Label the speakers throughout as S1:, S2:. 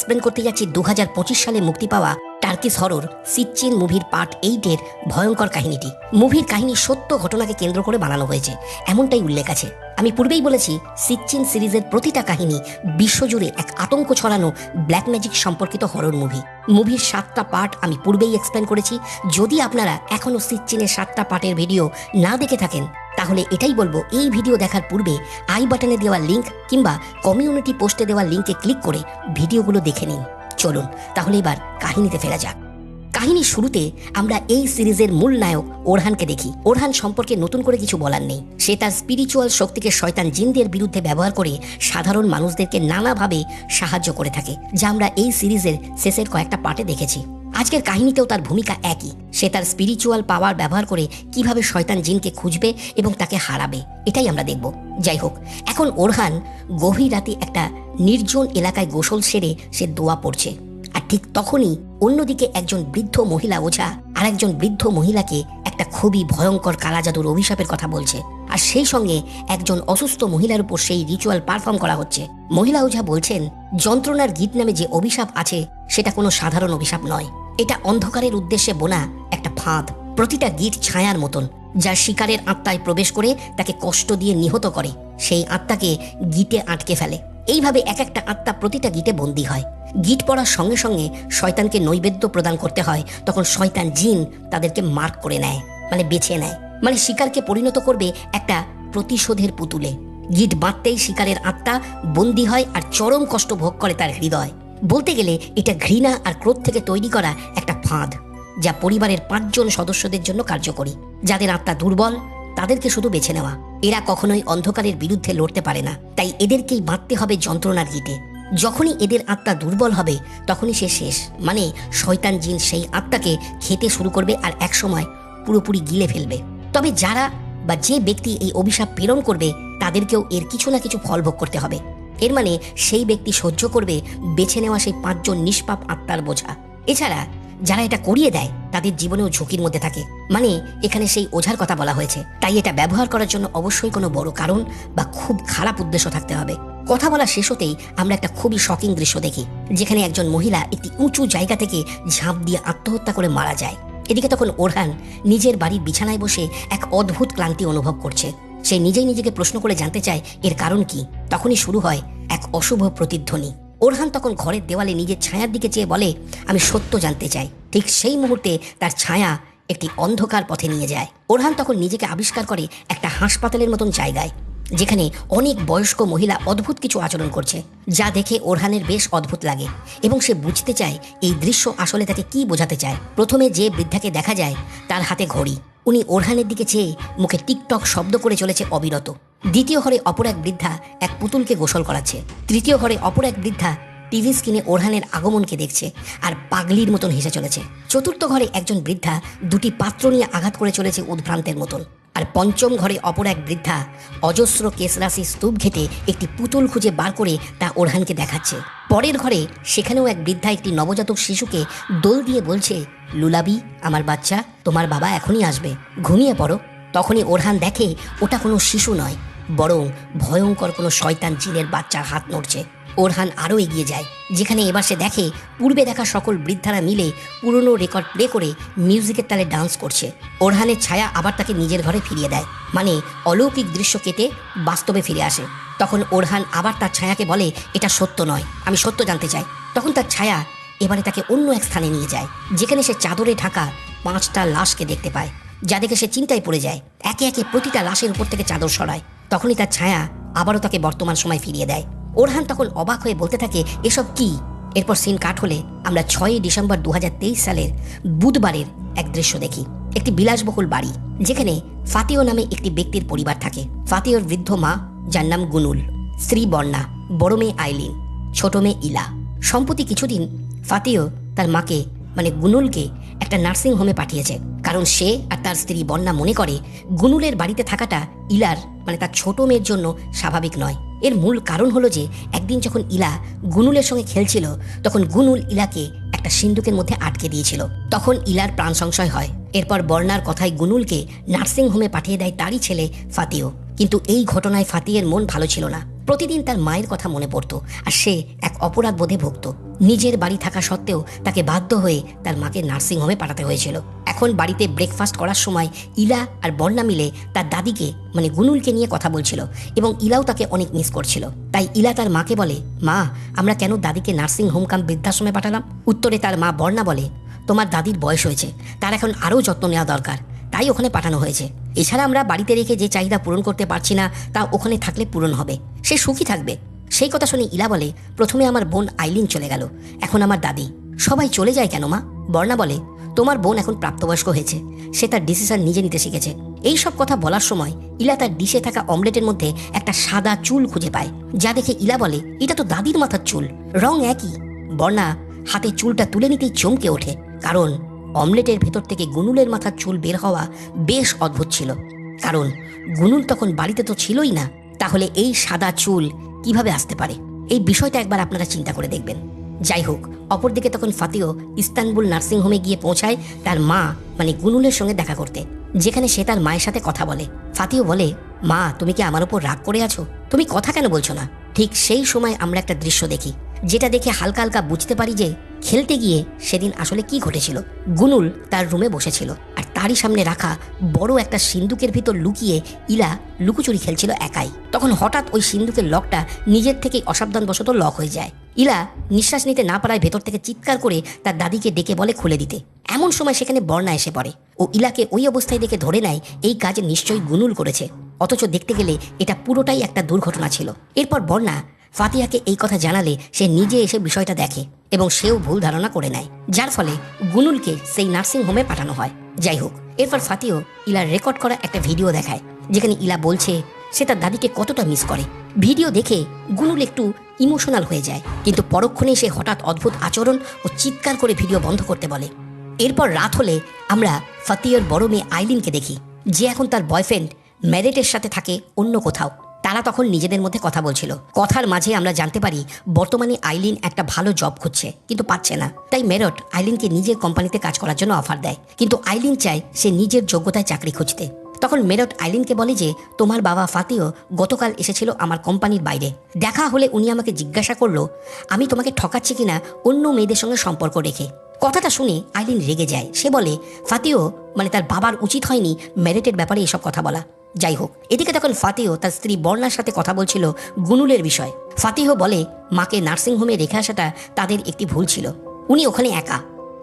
S1: Explain করতে যাচ্ছি 2025 সালে মুক্তি পাওয়া টার্কিশ হরর সিচ্চিন মুভির পার্ট 8-এর ভয়ঙ্কর কাহিনীটি। মুভির কাহিনী সত্য ঘটনাকে কেন্দ্র করে বানানো হয়েছে, এমনটাই উল্লেখ আছে। আমি পূর্বেই বলেছি সিচ্চিন সিরিজের প্রতিটা কাহিনী বিশ্বজুড়ে এক আতঙ্ক ছড়ানো ব্ল্যাক ম্যাজিক সম্পর্কিত হরর মুভি। মুভির 7টা পার্ট আমি পূর্বেই এক্সপ্লেন করেছি। যদি আপনারা এখনও সিচ্চিনের 7টা পার্টের ভিডিও না দেখে থাকেন তাহলে এটাই বলবো, এই ভিডিও দেখার পূর্বে আই বাটনে দেওয়া লিঙ্ক কিংবা কমিউনিটি পোস্টে দেওয়া লিঙ্কে ক্লিক করে ভিডিওগুলো দেখে নিন। চলুন তাহলে এবার কাহিনীতে ফেরা যাক। কাহিনীর শুরুতে আমরা এই সিরিজের মূল নায়ক ওরহানকে দেখি। ওরহান সম্পর্কে নতুন করে কিছু বলার নেই। সে তার স্পিরিচুয়াল শক্তিকে শয়তান জিনদের বিরুদ্ধে ব্যবহার করে সাধারণ মানুষদেরকে নানাভাবে সাহায্য করে থাকে, যা আমরা এই সিরিজের শেষের কয়েকটা পার্টে দেখেছি। আজকের কাহিনীতেও তার ভূমিকা একই। সে তার স্পিরিচুয়াল পাওয়ার ব্যবহার করে কিভাবে শয়তান জিনকে খুঁজবে এবং তাকে হারাবে, এটাই আমরা দেখব। যাই হোক, এখন ওরহান গভীর রাতে একটা নির্জন এলাকায় গোসল সেরে সে দোয়া পড়ছে। আর ঠিক তখনই অন্যদিকে একজন বৃদ্ধ মহিলা ওঝা আর একজন বৃদ্ধ মহিলাকে একটা খুবই ভয়ঙ্কর কালা জাদুর অভিশাপের কথা বলছে। আর সেই সঙ্গে একজন অসুস্থ মহিলার উপর সেই রিচুয়াল পারফর্ম করা হচ্ছে। মহিলা ওঝা বলছেন, যন্ত্রণার গীত নামে যে অভিশাপ আছে সেটা কোনো সাধারণ অভিশাপ নয়। এটা অন্ধকারের উদ্দেশ্যে বোনা একটা ফাঁদ। প্রতিটা গীত ছায়ার মতন, যা শিকারের আত্মায় প্রবেশ করে তাকে কষ্ট দিয়ে নিহত করে। সেই আত্মাকে গীতে আটকে ফেলে। এইভাবে এক একটা আত্মা প্রতিটা গীতে বন্দী হয়। গীত পড়ার সঙ্গে সঙ্গে শয়তানকে নৈবেদ্য প্রদান করতে হয়। তখন শয়তান জিন তাদেরকে মার্ক করে নেয়, মানে বেছে নেয়, মানে শিকারকে পরিণত করবে একটা প্রতিশোধের পুতুলে। গীত বাঁধতেই শিকারের আত্মা বন্দী হয় আর চরম কষ্ট ভোগ করে তার হৃদয়। বলতে গেলে এটা ঘৃণা আর ক্রোধ থেকে তৈরি করা একটা ফাঁদ, যা পরিবারের 5 জন সদস্যদের জন্য কার্যকরী। যাদের আত্মা দুর্বল তাদেরকে শুধু বেছে নেওয়া। এরা কখনোই অন্ধকারের বিরুদ্ধে লড়তে পারে না, তাই এদেরকেই বাঁধতে হবে যন্ত্রণার গীতে। যখনই এদের আত্মা দুর্বল হবে তখনই সে শেষ, মানে শয়তান জিন সেই আত্মাকে খেতে শুরু করবে আর একসময় পুরোপুরি গিলে ফেলবে। তবে যারা বা যে ব্যক্তি এই অভিশাপ প্রেরণ করবে তাদেরকেও এর কিছু না কিছু ফল ভোগ করতে হবে। এর মানে সেই ব্যক্তি সহ্য করবে বেছে নেওয়া সেই 5 জন নিষ্পাপ আত্মার বোঝা। এছাড়া যারা এটা করিয়ে দেয় তাদের জীবনেও ঝুঁকির মধ্যে থাকে, মানে এখানে সেই ওঝার কথা বলা হয়েছে। তাই এটা ব্যবহার করার জন্য অবশ্যই কোনো বড় কারণ বা খুব খারাপ উদ্দেশ্য থাকতে হবে। কথা বলা শেষ হতেই আমরা একটা খুবই শকিং দৃশ্য দেখি, যেখানে একজন মহিলা একটি উঁচু জায়গা থেকে ঝাঁপ দিয়ে আত্মহত্যা করে মারা যায়। এদিকে তখন ওরহান নিজের বাড়ির বিছানায় বসে এক অদ্ভুত ক্লান্তি অনুভব করছে। সে নিজেই নিজেকে প্রশ্ন করে জানতে চায় এর কারণ কি। তখনই শুরু হয় এক অশুভ প্রতিধ্বনি। ওরহান তখন ঘরের দেওয়ালে নিজের ছায়ার দিকে চেয়ে বলে, আমি সত্য জানতে চাই। ঠিক সেই মুহূর্তে তার ছায়া একটি অন্ধকার পথে নিয়ে যায়। ওরহান তখন নিজেকে আবিষ্কার করে একটা হাসপাতালের মতন জায়গায়, যেখানে অনেক বয়স্ক মহিলা অদ্ভুত কিছু আচরণ করছে, যা দেখে ওরহানের বেশ অদ্ভুত লাগে এবং সে বুঝতে চায় এই দৃশ্য আসলে তাকে কি বোঝাতে চায়। প্রথমে যে বৃদ্ধাকে দেখা যায় তার হাতে ঘড়ি। উনি ওরহানের দিকে চেয়ে মুখে টিকটক শব্দ করে চলেছে অবিরত। দ্বিতীয় ঘরে অপর এক বৃদ্ধা এক পুতুলকে গোসল করাচ্ছে। তৃতীয় ঘরে অপর এক বৃদ্ধা টিভি স্ক্রিনে ওরহানের আগমনকে দেখছে আর পাগলির মতন হেসে চলেছে। চতুর্থ ঘরে একজন বৃদ্ধা 2টি পাত্র নিয়ে আঘাত করে চলেছে উদ্ভ্রান্তের মতন। আর পঞ্চম ঘরে অপর এক বৃদ্ধা অজস্র কেশরাশি স্তূপ ঘেটে একটি পুতুল খুঁজে বার করে তা ওরহানকে দেখাচ্ছে। পরের ঘরে সেখানেও এক বৃদ্ধা একটি নবজাতক শিশুকে দোল দিয়ে বলছে, লুলাবি আমার বাচ্চা, তোমার বাবা এখনই আসবে, ঘুমিয়ে পড়ো। তখনই ওরহান দেখে ওটা কোনো শিশু নয়, বরং ভয়ঙ্কর কোনো শয়তান জিনের বাচ্চার হাত নড়ছে। ওরহান আরও এগিয়ে যায়, যেখানে এবার সে দেখে পূর্বে দেখা সকল বৃদ্ধারা মিলে পুরনো রেকর্ড প্লে করে মিউজিকের তালে ডান্স করছে। ওরহানের ছায়া আবার তাকে নিজের ঘরে ফিরিয়ে দেয়, মানে অলৌকিক দৃশ্য কেটে বাস্তবে ফিরে আসে। তখন ওরহান আবার তার ছায়াকে বলে, এটা সত্য নয়, আমি সত্য জানতে চাই। তখন তার ছায়া এবারে তাকে অন্য এক স্থানে নিয়ে যায়, যেখানে সে চাদরে ঢাকা 5টা লাশকে দেখতে পায়, যা দেখে সে চিন্তায় পড়ে যায়। একে একে প্রতিটা লাশের উপর থেকে চাদর সরায়। তখনই তার ছায়া আবারও তাকে বর্তমান সময় ফিরিয়ে দেয়। ওরহান তখন অবাক হয়ে বলতে থাকে, এসব কি? এরপর সিন কাট হলে আমরা 6ই ডিসেম্বর 2023 সালের বুধবারের এক দৃশ্য দেখি। একটি বিলাসবহুল বাড়ি, যেখানে ফাতিও নামে একটি ব্যক্তির পরিবার থাকে। ফাতিওর বৃদ্ধ মা, যার নাম গুনুল, স্ত্রী বর্ণা, বড় মেয়ে আইলিন, ছোট মেয়ে ইলা। সম্প্রতি কিছুদিন ফাতিও তার মাকে মানে গুনুলকে একটা নার্সিং হোমে পাঠিয়েছে, কারণ সে আর তার স্ত্রী বন্যা মনে করে গুনুলের বাড়িতে থাকাটা ইলার মানে তার ছোট মেয়ের জন্য স্বাভাবিক নয়। এর মূল কারণ হলো যে একদিন যখন ইলা গুনুলের সঙ্গে খেলছিল তখন গুনুল ইলাকে একটা সিন্দুকের মধ্যে আটকে দিয়েছিল। তখন ইলার প্রাণ সংশয় হয়। এরপর বর্ণার কথায় গুনুলকে নার্সিং হোমে পাঠিয়ে দেয় তারই ছেলে ফাতিও। কিন্তু এই ঘটনায় ফাতিয়ের মন ভালো ছিল না। প্রতিদিন তার মায়ের কথা মনে পড়তো আর সে এক অপরাধ বোধে ভুগত। নিজের বাড়ি থাকা সত্ত্বেও তাকে বাধ্য হয়ে তার মাকে নার্সিংহোমে পাঠাতে হয়েছিল। এখন বাড়িতে ব্রেকফাস্ট করার সময় ইলা আর বর্ণা মিলে তার দাদিকে মানে গুনুলকে নিয়ে কথা বলছিল এবং ইলাও তাকে অনেক মিস করছিল। তাই ইলা তার মাকে বলে, মা আমরা কেন দাদিকে নার্সিং হোম কাম বৃদ্ধাশ্রমে পাঠালাম? উত্তরে তার মা বর্ণা বলে, তোমার দাদির বয়স হয়েছে, তার এখন আরও যত্ন নেওয়া দরকার, তাই ওখানে পাঠানো হয়েছে। এছাড়া আমরা বাড়িতে রেখে যে চাহিদা পূরণ করতে পারছি না তা ওখানে থাকলে পূরণ হবে, সে সুখী থাকবে। সেই কথা শুনে ইলা বলে, প্রথমে আমার বোন আইলিন চলে গেল, এখন আমার দাদি। সবাই চলে যায় কেন মা? বর্ণা বলে, তোমার বোন এখন প্রাপ্তবয়স্ক হয়েছে, সে তার ডিসিশন নিজে নিতে শিখেছে। এই সব কথা বলার সময় ইলা তার ডিশে থাকা অমলেটের মধ্যে একটা সাদা চুল খুঁজে পায়, যা দেখে ইলা বলে, এটা তো দাদির মাথার চুল, রং একই। বর্ণা হাতে চুলটা তুলে নিতেই চমকে ওঠে, কারণ অমলেটের ভেতর থেকে গুনুলের মাথার চুল বের হওয়া বেশ অদ্ভুত ছিল। কারণ গুনুল তখন বাড়িতে তো ছিলই না, তাহলে এই সাদা চুল কিভাবে আসতে পারে? এই বিষয়টা একবার আপনারা চিন্তা করে দেখবেন। যাই হোক, অপরদিকে তখন ফাতিও ইস্তানবুল নার্সিংহোমে গিয়ে পৌঁছায় তার মা মানে গুনুলের সঙ্গে দেখা করতে, যেখানে সে তার মায়ের সাথে কথা বলে। ফাতিও বলে, মা তুমি কি আমার উপর রাগ করে আছো? তুমি কথা কেন বলছো না? ঠিক সেই সময় আমরা একটা দৃশ্য দেখি, যেটা দেখে হালকা হালকা বুঝতে পারি যে খেলতে গিয়ে সেদিন আসলে কি ঘটেছিল। গুনুল তার রুমে বসেছিল আর তারই সামনে রাখা বড় একটা সিন্দুকের ভিতর লুকিয়ে ইলা লুকোচুরি খেলছিল একাই। তখন হঠাৎ ওই সিন্দুকের লকটা নিজের থেকেই অসাবধানবশত লক হয়ে যায়। ইলা নিঃশ্বাস নিতে না পারায় ভেতর থেকে চিৎকার করে তার দাদিকে ডেকে বলে খুলে দিতে। এমন সময় সেখানে বর্ণা এসে পড়ে ও ইলাকে ওই অবস্থায় দেখে ধরে নেয় এই কাজ নিশ্চয়ই গুনুল করেছে, অথচ দেখতে গেলে এটা পুরোটাই একটা দুর্ঘটনা ছিল। এরপর বর্ণা ফাতিহাকে এই কথা জানালে সে নিজে এসে বিষয়টা দেখে এবং সেও ভুল ধারণা করে নেয়, যার ফলে গুনুলকে সেই নার্সিং হোমে পাঠানো হয়। যাই হোক, এরপর ফাতিও ইলার রেকর্ড করা একটা ভিডিও দেখায়, যেখানে ইলা বলছে সে তার দাদিকে কতটা মিস করে। ভিডিও দেখে গুনুল একটু ইমোশনাল হয়ে যায়, কিন্তু পরক্ষণে সে হঠাৎ অদ্ভুত আচরণ ও চিৎকার করে ভিডিও বন্ধ করতে বলে। এরপর রাত হলে আমরা ফাতিওর বড় মেয়ে আইলিনকে দেখি, যে এখন তার বয়ফ্রেন্ড ম্যারেটের সাথে থাকে অন্য কোথাও। তারা তখন নিজেদের মধ্যে কথা বলছিল। কথার মাঝে আমরা জানতে পারি বর্তমানে আইলিন একটা ভালো জব খুঁজছে, কিন্তু পাচ্ছে না। তাই মেরট আইলিনকে নিজের কোম্পানিতে কাজ করার জন্য অফার দেয়, কিন্তু আইলিন চায় সে নিজের যোগ্যতায় চাকরি খুঁজতে। তখন মেরট আইলিনকে বলে যে তোমার বাবা ফাতিও গতকাল এসেছিল আমার কোম্পানির বাইরে, দেখা হলে উনি আমাকে জিজ্ঞাসা করলো আমি তোমাকে ঠকাচ্ছি কিনা অন্য মেয়েদের সঙ্গে সম্পর্ক রেখে। কথাটা শুনে আইলিন রেগে যায়। সে বলে ফাতিও মানে তার বাবার উচিত হয়নি মেরেটের ব্যাপারে এসব কথা বলা। যাই হোক, এদিকে তখন ফাতিও তার স্ত্রী বর্ণার সাথে কথা বলছিল গুনুলের বিষয়। ফাতিও বলে মাকে নার্সিংহোমে রেখে আসাটা তাদের একটি ভুল ছিল, উনি ওখানে একা।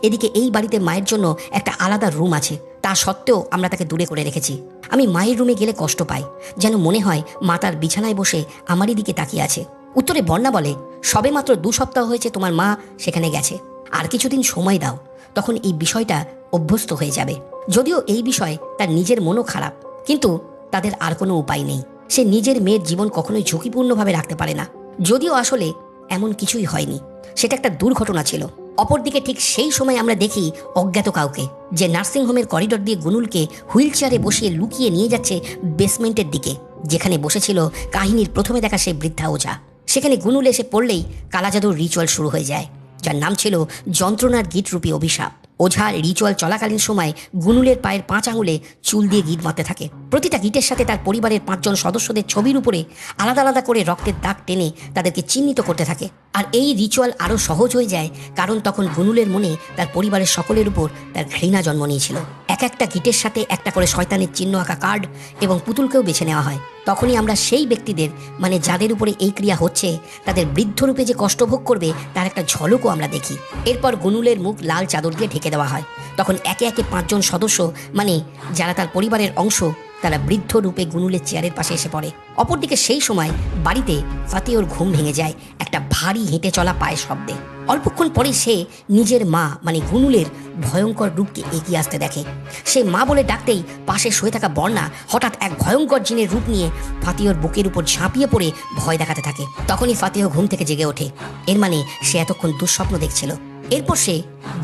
S1: এদিকে এই বাড়িতে মায়ের জন্য একটা আলাদা রুম আছে, তা সত্ত্বেও আমরা তাকে দূরে করে রেখেছি। আমি মায়ের রুমে গেলে কষ্ট পাই, যেন মনে হয় মা তার বিছানায় বসে আমারই দিকে তাকিয়ে আছে। উত্তরে বর্ণা বলে, সবে মাত্র 2 সপ্তাহ হয়েছে তোমার মা সেখানে গেছে, আর কিছুদিন সময় দাও, তখন এই বিষয়টা অভ্যস্ত হয়ে যাবে। যদিও এই বিষয়ে তার নিজের মনও খারাপ, কিন্তু তাদের আর কোনো উপায় নেই। সে নিজের মেয়ের জীবন কখনোই ঝুঁকিপূর্ণভাবে রাখতে পারে না, যদিও আসলে এমন কিছুই হয়নি, সেটা একটা দুর্ঘটনা ছিল। অপরদিকে ঠিক সেই সময় আমরা দেখি অজ্ঞাত কাউকে, যে নার্সিংহোমের করিডর দিয়ে গুনুলকে হুইল চেয়ারে বসিয়ে লুকিয়ে নিয়ে যাচ্ছে বেসমেন্টের দিকে, যেখানে বসেছিল কাহিনীর প্রথমে দেখা সেই বৃদ্ধা ওঝা। সেখানে গুনুল এসে পড়লেই কালাজাদুর রিচুয়াল শুরু হয়ে যায়, যার নাম ছিল যন্ত্রণার গিটরূপী অভিশাপ। ওঝা রিচুয়াল চলাকালীন সময় গুনুলের পায়ের 5 আঙুলে চুল দিয়ে গিট মারতে থাকে। প্রতিটা গিটের সাথে তার পরিবারের 5 জন সদস্যদের ছবির উপরে আলাদা আলাদা করে রক্তের দাগ টেনে তাদেরকে চিহ্নিত করতে থাকে। আর এই রিচুয়াল আরও সহজ হয়ে যায়, কারণ তখন গুনুলের মনে তার পরিবারের সকলের উপর তার ঘৃণা জন্ম নিয়েছিল। এক একটা গিটের সাথে একটা করে শয়তানের চিহ্ন আঁকা কার্ড এবং পুতুলকেও বেছে নেওয়া হয়। তখনই আমরা সেই ব্যক্তিদের মানে যাদের উপরে এই ক্রিয়া হচ্ছে তাদের বৃদ্ধরূপে যে কষ্ট ভোগ করবে তার একটা ঝলকও আমরা দেখি। এরপর গুনুলের মুখ লাল চাদর দিয়ে ঢেকে দেওয়া হয়। তখন একে একে 5 জন সদস্য মানে যারা তার পরিবারের অংশ তারা বৃদ্ধ রূপে গুনুলের চেয়ারের পাশে এসে পড়ে। অপরদিকে সেই সময় বাড়িতে ফাতিওর ঘুম ভেঙে যায় একটা ভারী হেঁটে চলা পায়ের শব্দে। অল্পক্ষণ পরে সে নিজের মা মানে গুনুলের ভয়ঙ্কর রূপকে এগিয়ে আসতে দেখে। সে মা বলে ডাকতেই পাশে শুয়ে থাকা বর্ণা হঠাৎ এক ভয়ঙ্কর জিনের রূপ নিয়ে ফাতিওর বুকের উপর ঝাঁপিয়ে পড়ে ভয় দেখাতে থাকে। তখনই ফাতিও ঘুম থেকে জেগে ওঠে, এর মানে সে এতক্ষণ দুঃস্বপ্ন দেখছিল। এরপর সে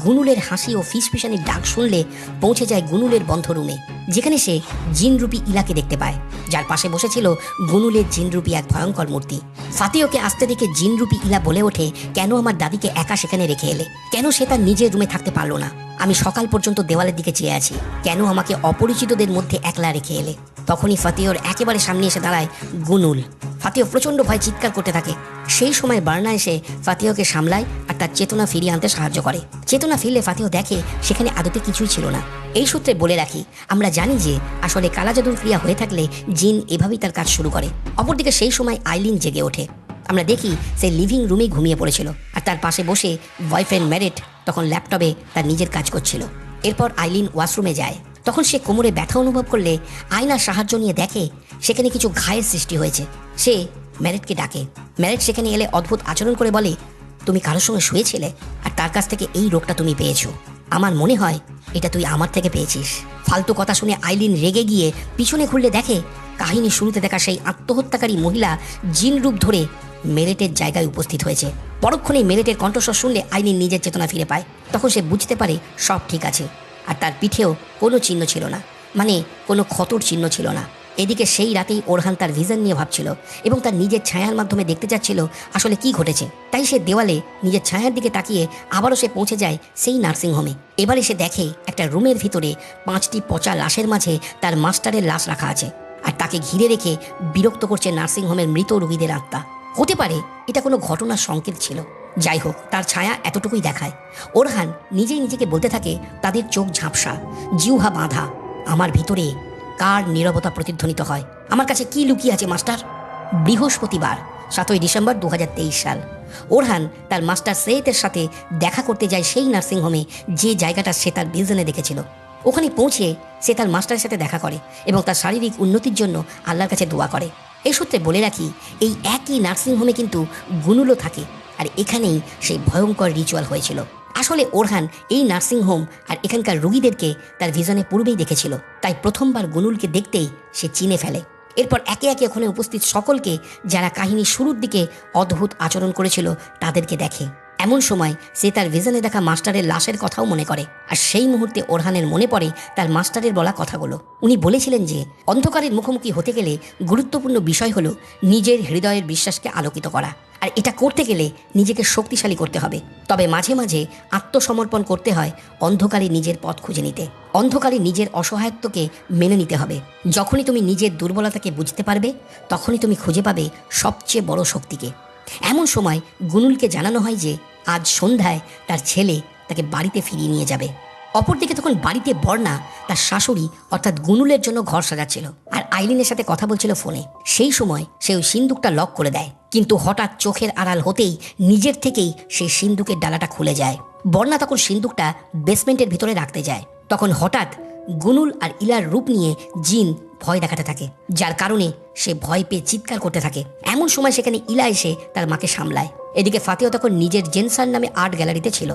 S1: গুনুলের হাসি ও ফিসফিসানির ডাক শুনলে পৌঁছে যায় গুনুলের বন্ধ রুমে। যেখানে সে জিনরূপী ইলাকে দেখতে পায়, যার পাশে বসেছিল গুনুলের জিনরূপী এক ভয়ঙ্কর মূর্তি। ফাতিওকে আসতে দেখে জিনরূপী ইলা বলে ওঠে, কেন আমার দাদিকে একা সেখানে রেখে এলে? কেন সে তার নিজের রুমে থাকতে পারলো না? আমি সকাল পর্যন্ত দেওয়ালের দিকে চেয়ে আছি, কেন আমাকে অপরিচিতদের মধ্যে একলা রেখে এলে? তখনই ফাতিওর একেবারে সামনে এসে দাঁড়ায় গুনুল। ফাতিও প্রচণ্ড ভয়ে চিৎকার করতে থাকে। সেই সময় বার্না এসে ফাতিওকে সামলায় আর তার চেতনা ফিরিয়ে আনতে সাহায্য করে। চেতনা ফিরলে ফাতিও দেখে সেখানে আদতে কিছুই ছিল না। এই সূত্রে বলে রাখি, আমরা জানি যে আসলে কালা জাদুর ক্রিয়া হয়ে থাকলে জিন এভাবেই তার কাজ শুরু করে। অপরদিকে সেই সময় আইলিন জেগে ওঠে। আমরা দেখি সে লিভিং রুমেই ঘুমিয়ে পড়েছিল আর তার পাশে বসে বয়ফ্রেন্ড ম্যারেট তখন ল্যাপটপে তার নিজের কাজ করছিল। এরপর আইলিন ওয়াশরুমে যায়। তখন সে কোমরে ব্যথা অনুভব করলে আয়নার সাহায্য নিয়ে দেখে সেখানে কিছু ঘায়ের সৃষ্টি হয়েছে। সে ম্যারেটকে ডাকে। ম্যারেট সেখানে এলে অদ্ভুত আচরণ করে বলে, তুমি কারোর সঙ্গে শুয়েছিলে আর তার কাছ থেকে এই রোগটা তুমি পেয়েছো। আমার মনে হয় এটা তুই আমার থেকে পেয়েছিস। ফালতু কথা শুনে আইলিন রেগে গিয়ে পিছনে ঘুরলে দেখে কাহিনী শুরুতে দেখা সেই আত্মহত্যাকারী মহিলা জিন রূপ ধরে মেরেটের জায়গায় উপস্থিত হয়েছে। পরক্ষণেই মেরেটের কণ্ঠস্বর শুনলে আইলিন নিজের চেতনা ফিরে পায়। তখন সে বুঝতে পারে সব ঠিক আছে, আর তার পিঠেও কোনো চিহ্ন ছিল না, মানে কোনো ক্ষতর চিহ্ন ছিল না। এদিকে সেই রাতেই ওরহান তার ভিশন নিয়ে ভাবছিল এবং তার নিজের ছায়ার মাধ্যমে দেখতে চাচ্ছিল আসলে কি ঘটেছে। তাই সে দেওয়ালে নিজের ছায়ার দিকে তাকিয়ে আবারও সে পৌঁছে যায় সেই নার্সিংহোমে। এবারে সে দেখে একটা রুমের ভিতরে 5টি পচা লাশের মাঝে তার মাস্টারের লাশ রাখা আছে, আর তাকে ঘিরে রেখে বিরক্ত করছে নার্সিংহোমের মৃত রোগীদের আত্মা। হতে পারে এটা কোনো ঘটনার সংকেত ছিল। যাই হোক, তার ছায়া এতটুকুই দেখায়। ওরহান নিজেই নিজেকে বলতে থাকে, তাদের চোখ ঝাপসা, জিহ্বা বাঁধা। আমার ভিতরে কার নীরবতা প্রতিধ্বনিত হয়? আমার কাছে কি লুকিয়ে আছে মাস্টার? বৃহস্পতিবার 7ই ডিসেম্বর 2023 সাল। ওরহান তার মাস্টার সৈয়দের সাথে দেখা করতে যায় সেই নার্সিংহোমে যে জায়গাটা সে তার ভিশনে দেখেছিল। ওখানে পৌঁছে সে তার মাস্টারের সাথে দেখা করে এবং তার শারীরিক উন্নতির জন্য আল্লাহর কাছে দোয়া করে। এই সূত্রে বলে রাখি, এই একই নার্সিংহোমে কিন্তু গুনুলও থাকে, আর এখানেই সেই ভয়ঙ্কর রিচুয়াল হয়েছিল। আসলে ওরহান এই নার্সিংহোম আর এখানকার রোগীদেরকে তার ভিশনে পূর্বেই দেখেছিল, তাই প্রথমবার গুনুলকে দেখতেই সে চিনে ফেলে। এরপর একে একে ওখানে উপস্থিত সকলকে, যারা কাহিনী শুরুর দিকে অদ্ভুত আচরণ করেছিল, তাদেরকে দেখে। এমন সময় সে তার ভিশনে দেখা মাস্টারের লাশের কথাও মনে করে, আর সেই মুহূর্তে ওরহানের মনে পড়ে তার মাস্টারের বলা কথাগুলো। উনি বলেছিলেন যে অন্ধকারের মুখোমুখি হতে গেলে গুরুত্বপূর্ণ বিষয় হলো নিজের হৃদয়ের বিশ্বাসকে আলোকিত করা, আর এটা করতে গেলে নিজেকে শক্তিশালী করতে হবে। তবে মাঝে মাঝে আত্মসমর্পণ করতে হয় অন্ধকারে নিজের পথ খুঁজে নিতে। অন্ধকারে নিজের অসহায়ত্বকে মেনে নিতে হবে। যখনই তুমি নিজের দুর্বলতাকে বুঝতে পারবে, তখনই তুমি খুঁজে পাবে সবচেয়ে বড় শক্তিকে। এমন সময় গুনুলকে জানানো হয় যে আজ সন্ধ্যায় তার ছেলে তাকে বাড়িতে ফিরিয়ে নিয়ে যাবে। অপরদিকে তখন বাড়িতে বর্ণা তার শাশুড়ি অর্থাৎ গুনুলের জন্য ঘর সাজাচ্ছিল আর আইলিনের সাথে কথা বলছিল ফোনে। সেই সময় সে ওই সিন্দুকটা লক করে দেয়, কিন্তু হঠাৎ চোখের আড়াল হতেই নিজের থেকেই সেই সিন্দুকের ডালাটা খুলে যায়। বর্ণা তখন সিন্দুকটা বেসমেন্টের ভিতরে রাখতে যায়। তখন হঠাৎ গুনুল আর ইলার রূপ নিয়ে জিন ভয় দেখাতে থাকে, যার কারণে সে ভয় পেয়ে চিৎকার করতে থাকে। এমন সময় সেখানে ইলা এসে তার মাকে সামলায়। এদিকে ফাতিও তখন নিজের জেনসার নামে আর্ট গ্যালারিতে ছিল।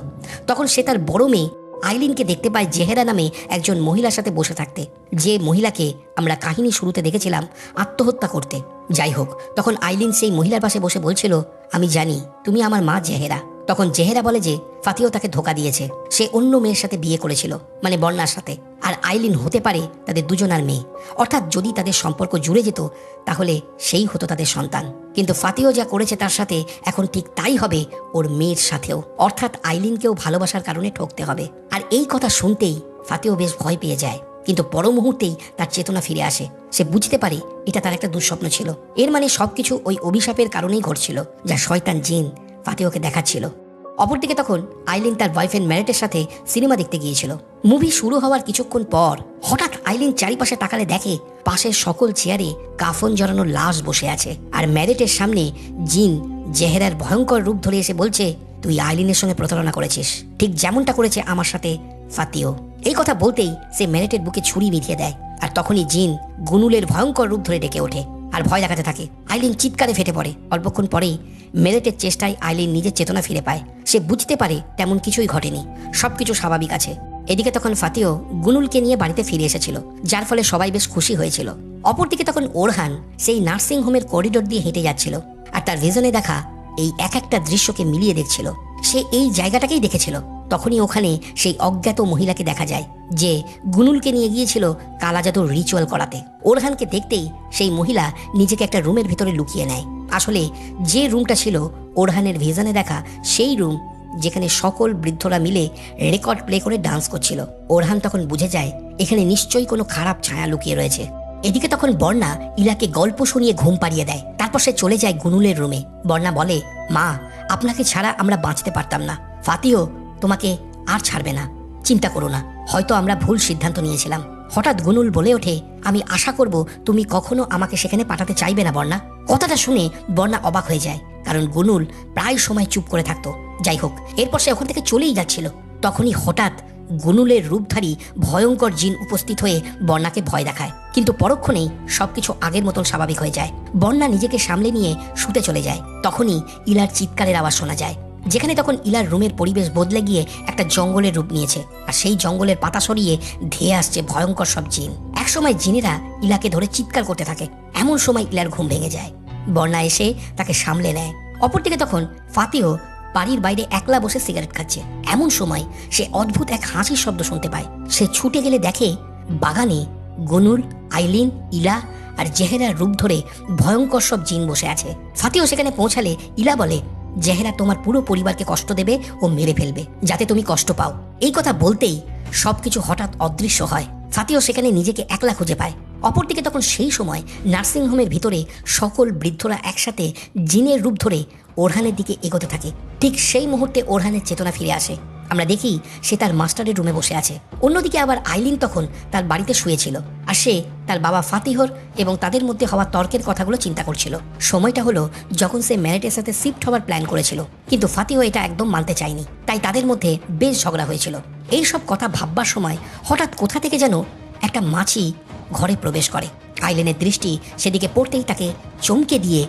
S1: তখন সে তার বড় মেয়ে আইলিনকে দেখতে পায় জেহেরা নামে একজন মহিলার সাথে বসে থাকতে, যে মহিলাকে আমরা কাহিনী শুরুতে দেখেছিলাম আত্মহত্যা করতে। যাই হোক, তখন আইলিন সেই মহিলার পাশে বসে বলছিল, আমি জানি তুমি আমার মা জেহেরা। তখন জেহেরা বলে যে ফাতিও তাকে ধোকা দিয়েছে, সে অন্য মেয়ের সাথে বিয়ে করেছিল, মানে বর্ণার সাথে, আর আইলিন হতে পারে তাদের দুজনার মেয়ে। অর্থাৎ যদি তাদের সম্পর্ক জুড়ে যেত তাহলে সেই হতো তাদের সন্তান। কিন্তু ফাতিও যা করেছে তার সাথে এখন ঠিক তাই হবে ওর মেয়ের সাথেও, অর্থাৎ আইলিনকেও ভালোবাসার কারণে ঠকতে হবে। আর এই কথা শুনতেই ফাতিও বেশ ভয় পেয়ে যায়, কিন্তু পর মুহূর্তেই তার চেতনা ফিরে আসে। সে বুঝতে পারে এটা তার একটা দুঃস্বপ্ন ছিল। এর মানে সবকিছু ওই অভিশাপের কারণেই ঘটছিল, যা শয়তান জিন ফাতিওকে দেখাচ্ছিল। অপরদিকে তখন আইলিন তার বয়ফ্রেন্ড ম্যারেটের সাথে সিনেমা দেখতে গিয়েছিল। মুভি শুরু হওয়ার কিছুক্ষণ পর হঠাৎ আইলিন চারিপাশে তাকালে দেখে পাশের সকল চেয়ারে কাফন জড়ানো লাশ বসে আছে, আর ম্যারেটের সামনে জিন জেহেরার ভয়ঙ্কর রূপ ধরে এসে বলছে, তুই আইলিনের সঙ্গে প্রতারণা করেছিস, ঠিক যেমনটা করেছে আমার সাথে ফাতিও। এই কথা বলতেই সে ম্যারেটের বুকে ছুরি বিঁধিয়ে দেয়, আর তখনই জিন গুনুলের ভয়ঙ্কর রূপ ধরে ডেকে ওঠে আর ভয় দেখাতে থাকে। আইলিন চিৎকারে ফেটে পড়ে। অল্পক্ষণ পরেই মেরেটের চেষ্টায় আইলিন নিজের চেতনা ফিরে পায়। সে বুঝতে পারে তেমন কিছুই ঘটেনি, সবকিছু স্বাভাবিক আছে। এদিকে তখন ফাতিও গুনুলকে নিয়ে বাড়িতে ফিরে এসেছিল, যার ফলে সবাই বেশ খুশি হয়েছিল। অপরদিকে তখন ওরহান সেই নার্সিং হোমের করিডোর দিয়ে হেঁটে যাচ্ছিল আর তার ভিশনে দেখা এই এক একটা দৃশ্যকে মিলিয়ে দেখছিল। সে এই জায়গাটাকেই দেখেছিল। তখনই ওখানে সেই অজ্ঞাত মহিলাকে দেখা যায়, যে গুনুলকে নিয়ে গিয়েছিল কালা জাদুর রিচুয়াল করাতে। ওরহানকে দেখতেই সেই মহিলা নিজেকে একটা রুমের ভিতরে লুকিয়ে নেয়। আসলে যে রুমটা ছিল ওরহানের ভিশনে দেখা সেই রুম, যেখানে সকল বৃদ্ধরা মিলে রেকর্ড প্লে করে ডান্স করছিল। ওরহান তখন বুঝে যায় এখানে নিশ্চয়ই কোনো খারাপ ছায়া লুকিয়ে রয়েছে। এদিকে তখন বর্ণা ইলাকে গল্প শুনিয়ে ঘুম পাড়িয়ে দেয়। তারপর সে চলে যায় গুনুলের রুমে। বর্ণা বলে, মা, আপনাকে ছাড়া আমরা বাঁচতে পারতাম না। ফাতিও তোমাকে আর ছাড়বে না, চিন্তা করো না। হয়তো আমরা ভুল সিদ্ধান্ত নিয়েছিলাম। হঠাৎ গুনুল বলে ওঠে, আমি আশা করব তুমি কখনো আমাকে সেখানে পাঠাতে চাইবে না বর্ণা। কথাটা শুনে বর্ণা অবাক হয়ে যায়, কারণ গুনুল প্রায় সময় চুপ করে থাকতো। যাই হোক, এরপর সে ওখান থেকে চলেই যাচ্ছিল। তখনই হঠাৎ গুনুলের রূপধারী ভয়ঙ্কর জিন উপস্থিত হয়ে বর্ণাকে ভয় দেখায়, কিন্তু পরক্ষণেই সবকিছু আগের মতন স্বাভাবিক হয়ে যায়। বর্ণা নিজেকে সামলে নিয়ে শুতে চলে যায়। তখনই ইলার চিৎকারের আওয়াজ শোনা যায়, যেখানে তখন ইলার রুমের পরিবেশ বদলে গিয়ে একটা জঙ্গলের রূপ নিয়েছে, আর সেই জঙ্গলের পাতা সরিয়ে ধেয়ে আসছে ভয়ঙ্কর সব জিন। একসময় জিনেরা ইলাকে ধরে চিৎকার করতে থাকে। এমন সময় ইলার ঘুম ভেঙে যায়। বর্ণা এসে তাকে সামলে নেয়। অপরদিকে তখন ফাতিও বাড়ির বাইরে একলা বসে সিগারেট খাচ্ছে। এমন সময় সে অদ্ভুত এক হাসির শব্দ শুনতে পায়। সে ছুটে গেলে দেখে বাগানে গুনুল, আইলিন, ইলা আর জেহেরার রূপ ধরে ভয়ঙ্কর সব জিন বসে আছে। ফাতিও সেখানে পৌঁছালে ইলা বলে, জেহেরা তোমার পুরো পরিবারকে কষ্ট দেবে ও মেরে ফেলবে, যাতে তুমি কষ্ট পাও। এই কথা বলতেই সবকিছু হঠাৎ অদৃশ্য হয়। ফাতিও সেখানে নিজেকে একলা খুঁজে পায়। অপরদিকে তখন সেই সময় নার্সিংহোমের ভিতরে সকল বৃদ্ধরা একসাথে জিনের রূপ ধরে ওরহানের দিকে এগোতে থাকে। ঠিক সেই মুহূর্তে ওরহানের চেতনা ফিরে আসে। আমরা দেখি সে তার মাস্টারের রুমে বসে আছে। অন্যদিকে আবার আইলিন তখন তার বাড়িতে শুয়েছিল, আর সে তার বাবা ফাতিহর এবং তাদের মধ্যে হওয়া তর্কের কথাগুলো চিন্তা করছিল। সময়টা হলো যখন সে ম্যারেটের সাথে শিফট হওয়ার প্ল্যান করেছিল, কিন্তু ফাতিহ এটা একদম মানতে চায়নি। তাই তাদের মধ্যে বেশ ঝগড়া হয়েছিল। এই সব কথা ভাববার সময় হঠাৎ কোথা থেকে যেন একটা মাছি ঘরে প্রবেশ করে। আইলিনের দৃষ্টি সেদিকে পড়তেই তাকে চমকে দিয়ে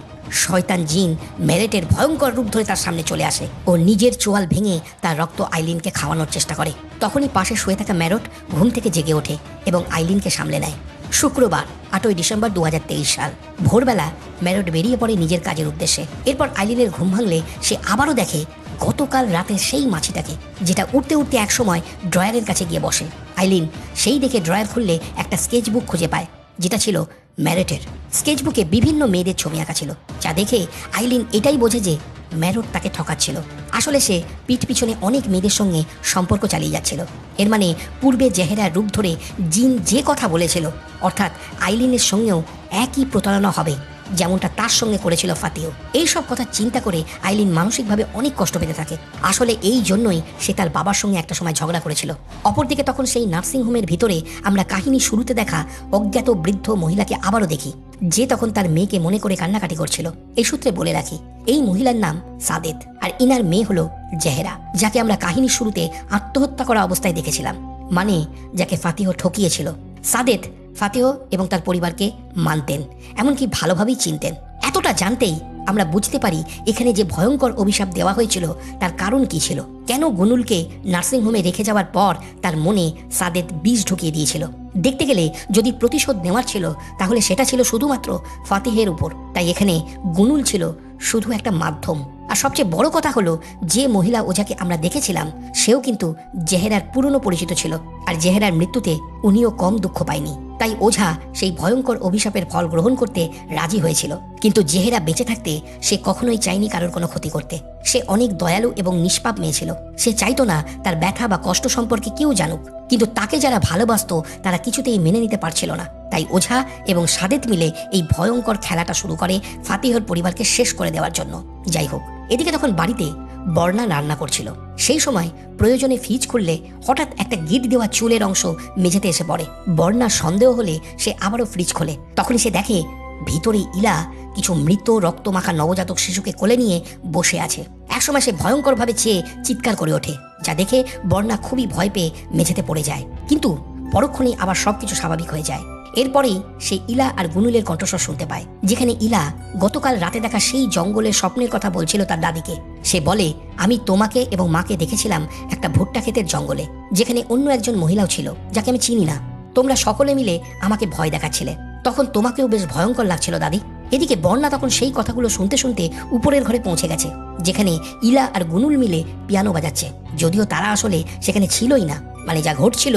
S1: শয়তান জিন ম্যারেটের ভয়ঙ্কর রূপ ধরে তার সামনে চলে আসে ও নিজের চোয়াল ভেঙে তার রক্ত আইলিনকে খাওয়ানোর চেষ্টা করে। তখনই পাশে শুয়ে থাকা ম্যারট ঘুম থেকে জেগে ওঠে এবং আইলিনকে সামলে নেয়। শুক্রবার 8ই ডিসেম্বর 2023 সাল ভোরবেলা ম্যারট বেরিয়ে পড়ে নিজের কাজের উদ্দেশ্যে। এরপর আইলিনের ঘুম ভাঙলে সে আবারও দেখে গতকাল রাতে সেই মাছিটাকে, যেটা উঠতে উঠতে একসময় ড্রয়ারের কাছে গিয়ে বসে। আইলিন সেই দেখে ড্রয়ার খুললে একটা স্কেচ বুক খুঁজে পায়, যেটা ছিল ম্যারটের। স্কেচবুকে বিভিন্ন মেয়েদের ছবি আঁকা ছিল, যা দেখে আইলিন এটাই বোঝে যে ম্যারট তাকে ঠকাচ্ছিল। আসলে সে পিঠ পিছনে অনেক মেয়েদের সঙ্গে সম্পর্ক চালিয়ে যাচ্ছিল। এর মানে পূর্বে জেহেরার রূপ ধরে জিন যে কথা বলেছিল, অর্থাৎ আইলিনের সঙ্গেও একই প্রতারণা হবে যেমনটা তার সঙ্গে করেছিল ফাতিও। এই সব কথা চিন্তা করে আইলিন মানসিকভাবে অনেক কষ্ট পেতে থাকে। আসলে এই জন্যই সে তার বাবার সঙ্গে একটা সময় ঝগড়া করেছিল। অপরদিকে তখন সেই নার্সিংহোমের ভিতরে আমরা কাহিনী শুরুতে দেখা অজ্ঞাত বৃদ্ধ মহিলাকে আবারও দেখি, যে তখন তার মেয়েকে মনে করে কান্নাকাটি করছিল। এই সূত্রে বলে রাখি, এই মহিলার নাম সাদেত, আর ইনার মেয়ে হলো জেহেরা, যাকে আমরা কাহিনীর শুরুতে আত্মহত্যা করা অবস্থায় দেখেছিলাম, মানে যাকে ফাতিহ ঠকিয়েছিল। সাদেত ফাতিহ এবং তার পরিবারকে মানতেন, এমনকি ভালোভাবেই চিনতেন। এতটা জানতেই আমরা বুঝতে পারি এখানে যে ভয়ঙ্কর অভিশাপ দেওয়া হয়েছিল তার কারণ কি ছিল। কেন গুনুলকে নার্সিংহোমে রেখে যাওয়ার পর তার মনে সাদেত বিষ ঢুকিয়ে দিয়েছিল। দেখতে গেলে যদি প্রতিশোধ নেওয়ার ছিল, তাহলে সেটা ছিল শুধুমাত্র ফাতিহের উপর। তাই এখানে গুনুল ছিল শুধু একটা মাধ্যম। আর সবচেয়ে বড় কথা হলো, যে মহিলা ওঝাকে আমরা দেখেছিলাম সেও কিন্তু জেহেরার পুরনো পরিচিত ছিল, আর জেহেরার মৃত্যুতে উনিও কম দুঃখ পায়নি। তাই ওঝা সেই ভয়ঙ্কর অভিশাপের ফল গ্রহণ করতে রাজি হয়েছিল। কিন্তু জেহেরা বেঁচে থাকতে সে কখনোই চায়নি কারোর কোনো ক্ষতি করতে। সে অনেক দয়ালু এবং নিষ্পাপ মেয়ে ছিল। সে চাইতো না তার ব্যথা বা কষ্ট সম্পর্কে কেউ জানুক, কিন্তু তাকে যারা ভালোবাসতো তারা কিছুতেই মেনে নিতে পারছিল না। তাই ওঝা এবং সাদেত মিলে এই ভয়ঙ্কর খেলাটা শুরু করে ফাতিহর পরিবারকে শেষ করে দেওয়ার জন্য। যাই হোক, এদিকে তখন বাড়িতে বর্ণা রান্না করছিল। সেই সময় প্রয়োজনে ফ্রিজ খুললে হঠাৎ একটা গিট দেওয়া চুলের অংশ মেঝেতে এসে পড়ে। বর্ণার সন্দেহ হলে সে আবারও ফ্রিজ খোলে। তখনই সে দেখে ভিতরে ইলা কিছু মৃত রক্তমাখা নবজাতক শিশুকে কোলে নিয়ে বসে আছে। একসময় সে ভয়ঙ্করভাবে চেয়ে চিৎকার করে ওঠে, যা দেখে বর্ণা খুবই ভয় পেয়ে মেঝেতে পড়ে যায়। কিন্তু পরক্ষণেই আবার সবকিছু স্বাভাবিক হয়ে যায়। এরপরেই সে ইলা আর গুনুলের কণ্ঠস্বর শুনতে পায়, যেখানে ইলা গতকাল রাতে দেখা সেই জঙ্গলের স্বপ্নের কথা বলছিল তার দাদিকে। সে বলে, আমি তোমাকে এবং মাকে দেখেছিলাম একটা ভুট্টা ক্ষেতের জঙ্গলে, যেখানে অন্য একজন মহিলাও ছিল যাকে আমি চিনি না। তোমরা সকলে মিলে আমাকে ভয় দেখাচ্ছিলে, তখন তোমাকেও বেশ ভয়ঙ্কর লাগছিল দাদি। এদিকে বর্ণা তখন সেই কথাগুলো শুনতে শুনতে উপরের ঘরে পৌঁছে গেছে। যেখানে ইলা আর গুনুল মিলে পিয়ানো বাজাচ্ছে, যদিও তারা আসলে সেখানে ছিলই না। মানে যা ঘটছিল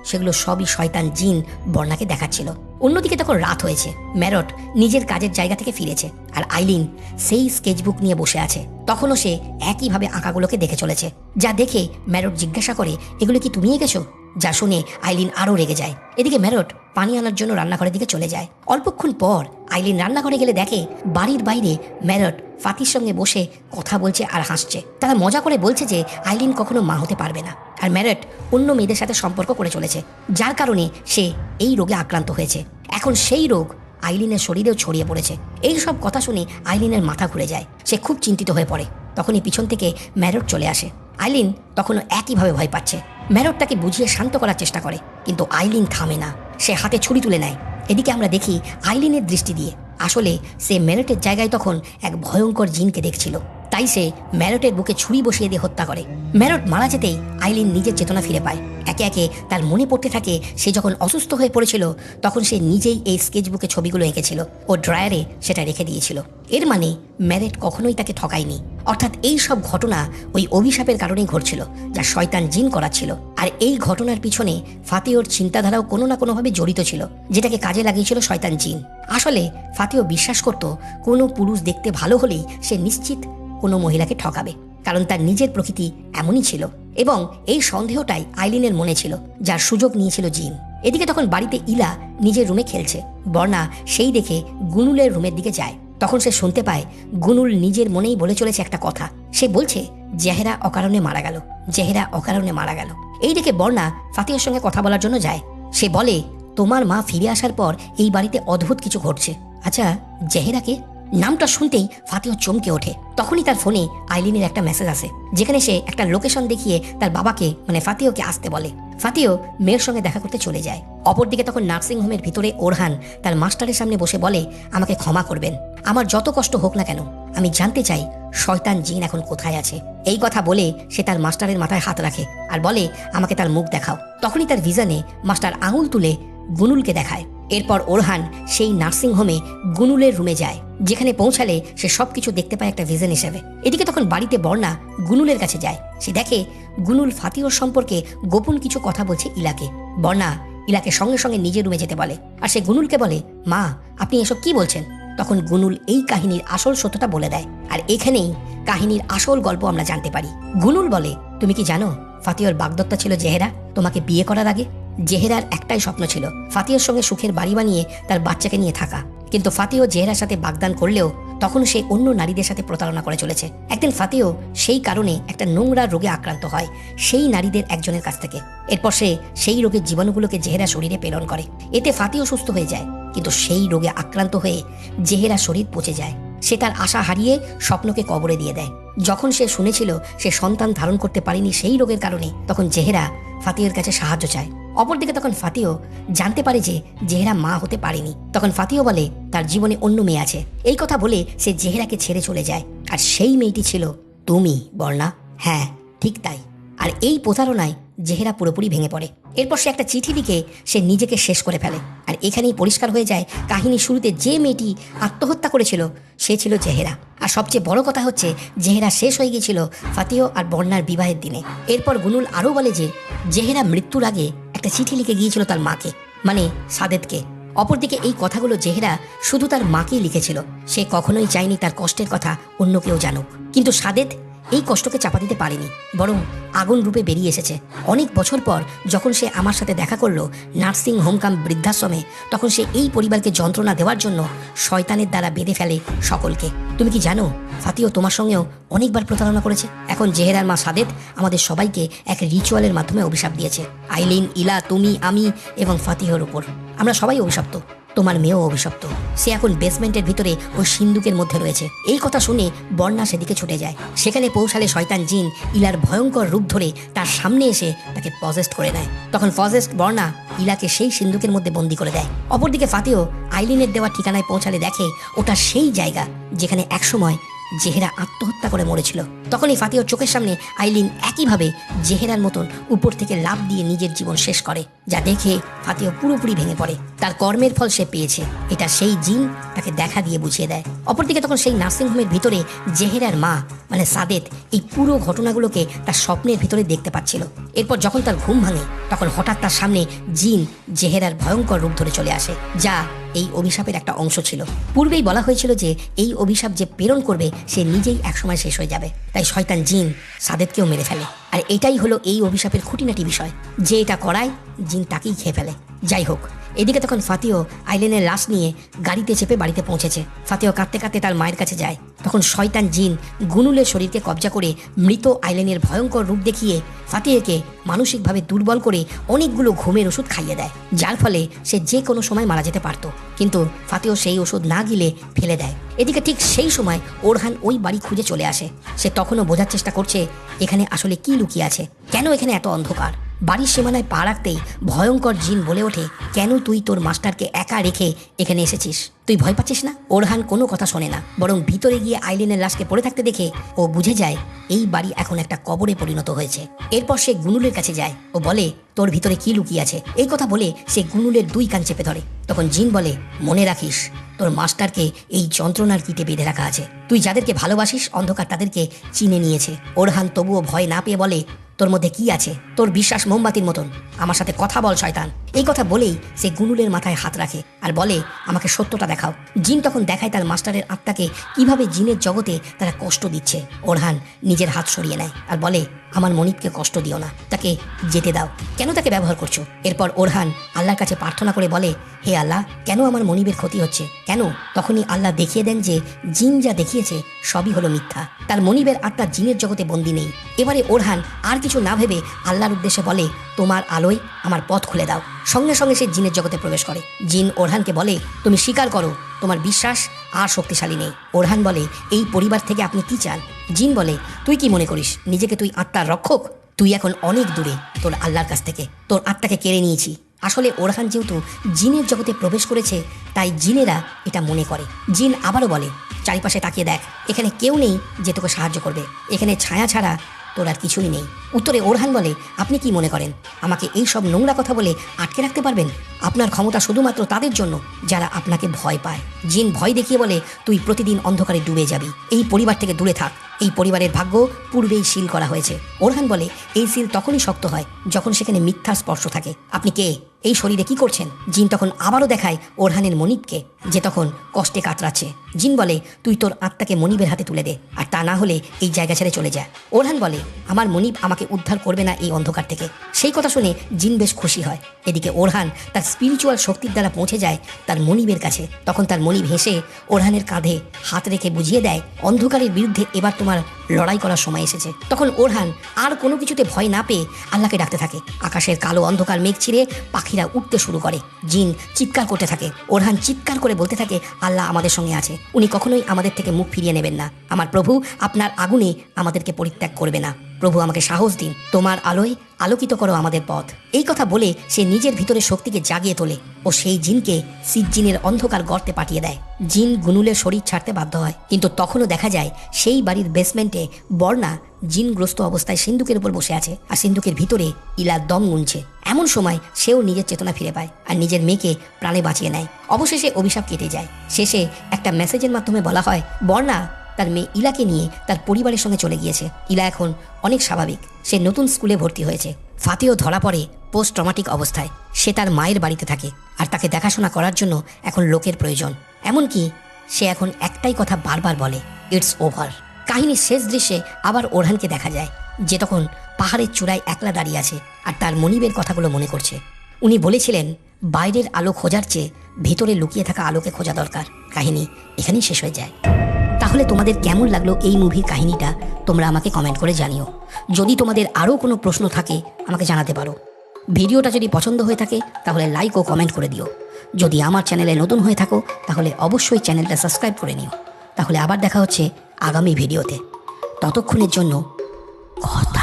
S1: সেগুলো সবই শয়তান জিন বর্ণাকে দেখাচ্ছিল। অন্যদিকে তখন রাত হয়েছে, ম্যারট নিজের কাজের জায়গা থেকে ফিরেছে, আর আইলিন সেই স্কেচবুক নিয়ে বসে আছে। তখনও সে একইভাবে আঁকাগুলোকে দেখে চলেছে। যা দেখে ম্যারট জিজ্ঞাসা করে, এগুলো কি তুমি এঁকেছো? যা শুনে আইলিন আরও রেগে যায়। এদিকে ম্যারট পানি আনার জন্য রান্নাঘরের দিকে চলে যায়। অল্পক্ষণ পর আইলিন রান্নাঘরে গেলে দেখে বাড়ির বাইরে ম্যারট ফাতির সঙ্গে বসে কথা বলছে আর হাসছে। তারা মজা করে বলছে যে আইলিন কখনো মা হতে পারবে না, আর ম্যারট অন্য মেয়েদের সাথে সম্পর্ক করে চলেছে, যার কারণে সে এই রোগে আক্রান্ত হয়েছে। এখন সেই রোগ আইলিনের শরীরেও ছড়িয়ে পড়েছে। এই সব কথা শুনে আইলিনের মাথা ঘুরে যায়, সে খুব চিন্তিত হয়ে পড়ে। তখনই পিছন থেকে ম্যারট চলে আসে। আইলিন তখনও একইভাবে ভয় পাচ্ছে। ম্যারট তাকে বুঝিয়ে শান্ত করার চেষ্টা করে, কিন্তু আইলিন থামে না, সে হাতে ছুরি তুলে নেয়। এদিকে আমরা দেখি আইলিনের দৃষ্টি দিয়ে আসলে সে ম্যারটের জায়গায় তখন এক ভয়ঙ্কর জিনকে দেখছিল, তাই সে ম্যারটের বুকে ছুরি বসিয়ে দিয়ে হত্যা করে। ম্যারট মারা যেতেই আইলিন নিজের চেতনা ফিরে পায়। একে একে তার মনে পড়তে থাকে সে যখন অসুস্থ হয়ে পড়েছিল তখন সে নিজেই এই স্কেচবুকে ছবিগুলো এঁকেছিল ও ড্রয়ারে সেটা রেখে দিয়েছিল। এর মানে ম্যারট কখনোই তাকে ঠকায়নি, অর্থাৎ এই সব ঘটনা ওই অভিশাপের কারণেই ঘটছিল যা শয়তান জিন করাচ্ছিল। আর এই ঘটনার পিছনে ফাতিওর চিন্তাধারাও কোনো না কোনোভাবে জড়িত ছিল, যেটাকে কাজে লাগিয়েছিল শয়তান জিন। আসলে ফাতিও বিশ্বাস করত কোনো পুরুষ দেখতে ভালো হলেই সে নিশ্চিত কোনো মহিলাকে ঠকাবে, কারণ তার নিজের প্রকৃতি এমনই ছিল। এবং এই সন্দেহটাই আইলিনের মনে ছিল, যার সুযোগ নিয়েছিল জিন। এদিকে তখন বাড়িতে ইলা নিজের রুমে খেলছে। বর্ণা সেই দেখে গুনুলের রুমের দিকে যায়। তখন সে শুনতে পায় গুনুল নিজের মনেই বলে চলেছে একটা কথা। সে বলছে, জেহেরা অকারণে মারা গেল, জেহেরা অকারণে মারা গেল। এই দেখে বর্ণা ফাতিওর সঙ্গে কথা বলার জন্য যায়। সে বলে, তোমার মা ফিরে আসার পর এই বাড়িতে অদ্ভুত কিছু ঘটছে। আচ্ছা, জেহেরাকে? নামটা শুনতেই ফাতিও চমকে ওঠে। তখনই তার ফোনে আইলিনের একটা মেসেজ আসে, যেখানে সে একটা লোকেশন দেখিয়ে তার বাবাকে মানে ফাতিওকে আসতে বলে। ফাতিও মেয়ের সঙ্গে দেখা করতে চলে যায়। অপরদিকে তখন নার্সিং হোমের ভিতরে ওরহান তার মাস্টারের সামনে বসে বলে, আমাকে ক্ষমা করবেন, আমার যত কষ্ট হোক না কেন আমি জানতে চাই শয়তান জিন এখন কোথায় আছে। এই কথা বলে সে তার মাস্টারের মাথায় হাত রাখে আর বলে, আমাকে তার মুখ দেখাও। তখনই তার ভিশনে মাস্টার আঙুল তুলে গুনুলকে দেখায়। এরপর ওরহান সেই নার্সিং হোমে গুনুলের রুমে যায়, যেখানে পৌঁছালে সে সবকিছু দেখতে পায় একটা ভিশন হিসেবে। এদিকে তখন বাড়িতে বর্ণা গুনুলের কাছে যায়। সে দেখে গুনুল ফাতিওর সম্পর্কে গোপন কিছু কথা বলছে ইলাকে। বর্ণা ইলাকে সঙ্গে সঙ্গে নিজের রুমে যেতে বলে, আর সে গুনুলকে বলে, মা আপনি এসব কি বলছেন? তখন গুনুল এই কাহিনীর আসল সত্যটা বলে দেয়, আর এখানেই কাহিনীর আসল গল্প আমরা জানতে পারি। গুনুল বলে, তুমি কি জানো ফাতিওর বাগদত্তা ছিল জেহেরা? তোমাকে বিয়ে করার আগে জেহেরার একটাই স্বপ্ন ছিল ফাতিওর সঙ্গে সুখের বাড়ি বানিয়ে তার বাচ্চাকে নিয়ে থাকা। কিন্তু ফাতিও জেহেরার সাথে বাগদান করলেও তখন সে অন্য নারীদের সাথে প্রতারণা করে চলেছে। একদিন ফাতিও সেই কারণে একটা নোংরা রোগে আক্রান্ত হয় সেই নারীদের একজনের কাছ থেকে। এরপর সে সেই রোগের জীবাণুগুলোকে জেহেরা শরীরে প্রেরণ করে। এতে ফাতিও সুস্থ হয়ে যায়, কিন্তু সেই রোগে আক্রান্ত হয়ে জেহেরা শরীর পচে যায়। সে তার আশা হারিয়ে স্বপ্নকে কবরে দিয়ে দেয়। যখন সে শুনেছিল সে সন্তান ধারণ করতে পারেনি সেই রোগের কারণে, তখন জেহেরা ফাতিওর কাছে সাহায্য চায়। অপরদিকে তখন ফাতিও জানতে পারে যে জেহেরা মা হতে পারেনি। তখন ফাতিও বলে তার জীবনে অন্য মেয়ে আছে। এই কথা বলে সে জেহেরাকে ছেড়ে চলে যায়, আর সেই মেয়েটি ছিল তুমি, বর্ণা। হ্যাঁ, ঠিক তাই। আর এই প্রতারণায় জেহেরা পুরোপুরি ভেঙে পড়ে। এরপর সে একটা চিঠি লিখে সে নিজেকে শেষ করে ফেলে। আর এখানেই পরিষ্কার হয়ে যায় কাহিনী শুরুতে যে মেয়েটি আত্মহত্যা করেছিল সে ছিল জেহেরা। আর সবচেয়ে বড় কথা হচ্ছে জেহেরা শেষ হয়ে গিয়েছিল ফাতিও আর বর্ণার বিবাহের দিনে। এরপর গুনুল আরও বলে যে জেহেরা মৃত্যুর আগে একটা চিঠি লিখে গিয়েছিল তার মাকে, মানে সাদেতকে। অপরদিকে এই কথাগুলো জেহেরা শুধু তার মাকেই লিখেছিল। সে কখনোই চায়নি তার কষ্টের কথা অন্য কেউ জানুক। কিন্তু সাদেত এই কষ্টকে চাপা দিতে পারেনি, বরং আগুন রূপে বেরিয়ে এসেছে। অনেক বছর পর যখন সে আমার সাথে দেখা করলো নার্সিং হোম কাম বৃদ্ধাশ্রমে, তখন সে এই পরিবারকে যন্ত্রণা দেওয়ার জন্য শয়তানের দ্বারা বেঁধে ফেলে সকলকে। তুমি কি জানো ফাতিও তোমার সঙ্গেও অনেকবার প্রতারণা করেছে? এখন জেহেরার মা সাদেত আমাদের সবাইকে এক রিচুয়ালের মাধ্যমে অভিশাপ দিয়েছে। আইলিন, ইলা, তুমি, আমি এবং ফাতিহর উপর আমরা সবাই অভিশপ্ত। তোমার মেয়েও অভিশপ্ত। সে এখন বেসমেন্টের ভিতরে ওই সিন্দুকের মধ্যে রয়েছে। এই কথা শুনে বর্ণা সেদিকে ছুটে যায়। সেখানে পৌঁছালে শয়তান জিন ইলার ভয়ঙ্কর রূপ ধরে তার সামনে এসে তাকে পজেস্ট করে নেয়। তখন পজেস্ট বর্ণা ইলাকে সেই সিন্দুকের মধ্যে বন্দি করে দেয়। অপরদিকে ফাতিও আইলিনের দেওয়া ঠিকানায় পৌঁছালে দেখে ওটা সেই জায়গা যেখানে একসময় জেহেরা আত্মহত্যা করে মরেছিল। তখনই ফাতিহর চোখের সামনে আইলিন একইভাবে জেহেরার মতন উপর থেকে লাফ দিয়ে নিজের জীবন শেষ করে, যা দেখে ফাতিহ পুরোপুরি ভেঙে পড়ে। তার কর্মের ফল সে পেয়েছে, এটা সেই জিন তাকে দেখা দিয়ে বুঝিয়ে দেয়। অপরদিকে তখন সেই নার্সিংহোমের ভিতরে জেহেরার মা মানে সাদেত এই পুরো ঘটনাগুলোকে তার স্বপ্নের ভিতরে দেখতে পাচ্ছিল। এরপর যখন তার ঘুম ভাঙে তখন হঠাৎ তার সামনে জিন জেহেরার ভয়ঙ্কর রূপ ধরে চলে আসে, যা এই অভিশাপের একটা অংশ ছিল। পূর্বেই বলা হয়েছিল যে এই অভিশাপ যে প্রেরণ করবে সে নিজেই একসময় শেষ হয়ে যাবে, তাই শয়তান জিন সাদেতকেও মেরে ফেলে। আর এটাই হলো এই অভিশাপের খুঁটিনাটি বিষয়, যে এটা করায় জিন তাকেই খেয়ে ফেলে। যাই হোক, এদিকে তখন ফাতিহ আইলেনের লাশ নিয়ে গাড়িতে চেপে বাড়িতে পৌঁছেছে। ফাতিহ কাঁদতে কাঁদতে তার মায়ের কাছে যায়। তখন শয়তান জিন গুনুলের শরীরকে কবজা করে মৃত আইলেনের ভয়ঙ্কর রূপ দেখিয়ে ফাতিহকে মানসিকভাবে দুর্বল করে অনেকগুলো ঘুমের ওষুধ খাইয়ে দেয়, যার ফলে সে যে কোনো সময় মারা যেতে পারত। কিন্তু ফাতিহ সেই ওষুধ না গিলে ফেলে দেয়। এদিকে ঠিক সেই সময় ওরহান ওই বাড়ি খুঁজে চলে আসে। সে তখনও বোঝার চেষ্টা করছে এখানে আসলে কি লুকিয়ে আছে, কেন এখানে এত অন্ধকার। বাড়ির সীমানায় পা রাখতেই ভয়ঙ্কর জিন বলে ওঠে, কেন তুই তোর মাস্টারকে একা রেখে এখানে এসেছিস? তুই ভয় পাচ্ছিস না? ওরহান কোনো কথা শোনে না, বরং ভিতরে গিয়ে আইলিনের লাশকে পড়ে থাকতে দেখে ও বুঝে যায় এই বাড়ি এখন একটা কবরে পরিণত হয়েছে। এরপর সে গুনুলের কাছে যায় ও বলে, তোর ভিতরে কি লুকিয়ে আছে? এই কথা বলে সে গুনুলের 2 কান চেপে ধরে। তখন জিন বলে, মনে রাখিস তোর মাস্টারকে এই যন্ত্রণার কীটে বেঁধে রাখা আছে। তুই যাদেরকে ভালোবাসিস অন্ধকার তাদেরকে চিনে নিয়েছে। ওরহান তবুও ভয় না পেয়ে বলে, তোর মধ্যে কি আছে? তোর বিশ্বাস মোমবাতির মতন, আমার সাথে কথা বল শয়তান। এই কথা বলেই সে গুনুলের মাথায় হাত রাখে আর বলে, আমাকে সত্যটা দেখাও। জিন তখন দেখায় তার মাস্টারের আত্মাকে কিভাবে জিনের জগতে তারা কষ্ট দিচ্ছে। ওরহান নিজের হাত সরিয়ে নেয় আর বলে, আমার মনিবকে কষ্ট দিও না, তাকে যেতে দাও। কেন তাকে ব্যবহার করছো? এরপর ওরহান আল্লাহর কাছে প্রার্থনা করে বলে, হে আল্লাহ, কেন আমার মনিবের ক্ষতি হচ্ছে? কেন? তখনই আল্লাহ দেখিয়ে দেন যে জিন যা দেখিয়েছে সবই হলো মিথ্যা। তার মনিবের আত্মা জিনের জগতে বন্দী নেই। এবারে ওরহান আর কিছু না ভেবে আল্লাহর উদ্দেশ্যে বলে, তোমার আলোয় আমার পথ খুলে দাও। সঙ্গে সঙ্গে সে জিনের জগতে প্রবেশ করে। জিন ওরহানকে বলে, তুমি স্বীকার করো তোমার বিশ্বাস আর শক্তিশালী নেই। ওরহান বলে, এই পরিবার থেকে আপনি কি চান? জিন বলে, তুই কি মনে করিস নিজেকে তুই আত্মার রক্ষক? তুই এখন অনেক দূরে তোর আল্লাহর কাছ থেকে, তোর আত্মাকে কেড়ে নিয়েছি। আসলে ওরহান যেহেতু জিনের জগতে প্রবেশ করেছে তাই জিনেরা এটা মনে করে। জিন আবারও বলে, চারিপাশে তাকিয়ে দেখ, এখানে কেউ নেই যে তোকে সাহায্য করবে, এখানে ছায়া ছাড়া তোর আর কিছুই নেই। উত্তরে ওরহান বলে, আপনি কি মনে করেন আমাকে এই সব নোংরা কথা বলে আটকে রাখতে পারবেন? আপনার ক্ষমতা শুধুমাত্র তাদের জন্য যারা আপনাকে ভয় পায়। জিন ভয় দেখিয়ে বলে, তুই প্রতিদিন অন্ধকারে ডুবে যাবি, এই পরিবার থেকে দূরে থাক। এই পরিবারের ভাগ্য পূর্বেই সিল করা হয়েছে। ওরহান বলে, এই সিল তখনই শক্ত হয় যখন সেখানে মিথ্যার স্পর্শ থাকে। আপনি কে? এই শরীরে কি করছেন? জিন তখন আবারও দেখায় ওরহানের মনিবকে, যে তখন কষ্টে কাতরাচ্ছে। জিন বলে, তুই তোর আত্মাকে মনিবের হাতে তুলে দে, আর তা না হলে এই জায়গা ছেড়ে চলে যায়। ওরহান বলে, আমার মনিব আমাকে উদ্ধার করবে না এই অন্ধকার থেকে। সেই কথা শুনে জিন বেশ খুশি হয়। এদিকে ওরহান তার স্পিরিচুয়াল শক্তির দ্বারা পৌঁছে যায় তার মনিবের কাছে। তখন তার মনিব হেসে ওরহানের কাঁধে হাত রেখে বুঝিয়ে দেয়, অন্ধকারের বিরুদ্ধে এবার তোমার লড়াই করার সময় এসেছে। তখন ওরহান আর কোনো কিছুতে ভয় না পেয়ে আল্লাহকে ডাকতে থাকে। আকাশের কালো অন্ধকার মেঘ ছিঁড়ে পাখিরা উঠতে শুরু করে। জিন চিৎকার করতে থাকে। ওরহান চিৎকার করে বলতে থাকে, আল্লাহ আমাদের সঙ্গে আছে, উনি কখনোই আমাদের থেকে মুখ ফিরিয়ে নেবেন না। আমার প্রভু আপনার আগুনে আমাদেরকে পরিত্যাগ করবে না। প্রভু আমাকে সাহস দিন, তোমার আলোয় আলোকিত করো আমাদের পথ। এই কথা বলে সে নিজের ভিতরে শক্তিকে জাগিয়ে তোলে ও সেই জিনকে সিজ্জিনের অন্ধকার গর্তে পাঠিয়ে দেয়। জিন গুনুলের শরীর ছাড়তে বাধ্য হয়, কিন্তু তখনও দেখা যায় সেই বাড়ির বেসমেন্টে বর্ণা জিনগ্রস্ত অবস্থায় সিন্ধুকের উপর বসে আছে, আর সিন্ধুকের ভিতরে ইলা দম গুনছে। এমন সময় সেও নিজের চেতনা ফিরে পায় আর নিজের মেয়েকে প্রাণে বাঁচিয়ে নেয়। অবশেষে অভিশাপ কেটে যায়। শেষে একটা মেসেজের মাধ্যমে বলা হয়, বর্ণা তার মেয়ে ইলাকে নিয়ে তার পরিবারের সঙ্গে চলে গিয়েছে। ইলা এখন অনেক স্বাভাবিক, সে নতুন স্কুলে ভর্তি হয়েছে। ফাতিও ধরা পড়ে পোস্ট ট্রমাটিক অবস্থায়। সে তার মায়ের বাড়িতে থাকে আর তাকে দেখাশোনা করার জন্য এখন লোকের প্রয়োজন। এমনকি সে এখন একটাই কথা বারবার বলে, ইটস ওভার। কাহিনীর শেষ দৃশ্যে আবার ওরহানকে দেখা যায়, যে তখন পাহাড়ের চূড়ায় একলা দাঁড়িয়ে আছে আর তার মনিবের কথাগুলো মনে করছে। উনি বলেছিলেন, বাইরের আলো খোঁজার চেয়ে ভেতরে লুকিয়ে থাকা আলোকে খোঁজা দরকার। কাহিনী এখানেই শেষ হয়ে যায়। তাহলে তোমাদের কেমন লাগলো এই মুভির কাহিনীটা তোমরা আমাকে কমেন্ট করে জানিও। যদি তোমাদের আরও কোনো প্রশ্ন থাকে আমাকে জানাতে পারো। ভিডিওটা যদি পছন্দ হয়ে থাকে তাহলে লাইক ও কমেন্ট করে দিও। যদি আমার চ্যানেলে নতুন হয়ে থাকো তাহলে অবশ্যই চ্যানেলটা সাবস্ক্রাইব করে নিও। তাহলে আবার দেখা হচ্ছে আগামী ভিডিওতে। ততক্ষণের জন্য কথা